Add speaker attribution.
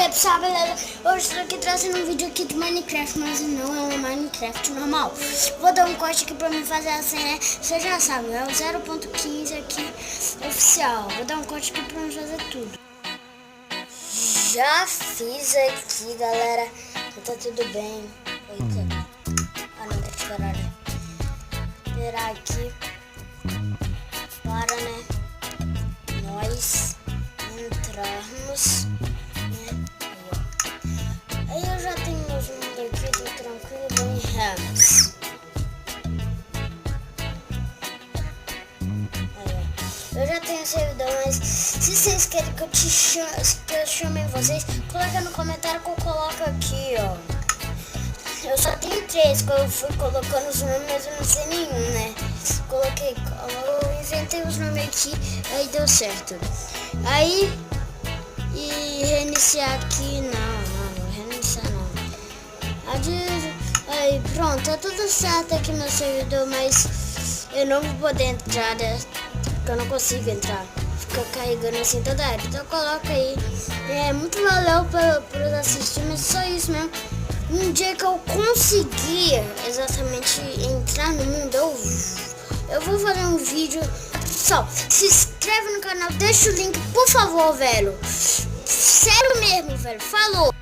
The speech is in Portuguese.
Speaker 1: aí pessoal, beleza? Hoje estou aqui trazendo um vídeo aqui de Minecraft, mas não é um Minecraft normal. Vou dar um corte aqui pra mim fazer a senha, você já sabe, é o 0.15 aqui oficial. Vou dar um corte aqui pra mim fazer tudo. Já fiz aqui, galera, tá tudo bem. Eita. Ah, não, tem que esperar, né? Esperar aqui para, né, nós entrarmos, né? Aí eu já tenho meus mundos aqui, tô tranquilo, bem ramos. Eu já tenho servidor, mas se vocês querem que eu chame vocês, coloca no comentário que eu coloco aqui, ó. Eu só tenho 3, que eu fui colocando os nomes, mas eu não sei nenhum, né? Eu inventei os nomes aqui, aí deu certo. Aí, e reiniciar aqui, não, reiniciar não. Aí pronto, tá tudo certo aqui no servidor, mas eu não vou poder entrar, né? Porque eu não consigo entrar. Fica carregando assim toda hora. Então coloca aí. Muito valeu por assistir, mas só isso mesmo. Um dia que eu conseguir exatamente entrar no mundo, eu vou fazer um vídeo. Pessoal, se inscreve no canal, deixa o link, por favor, velho. Sério mesmo, velho. Falou!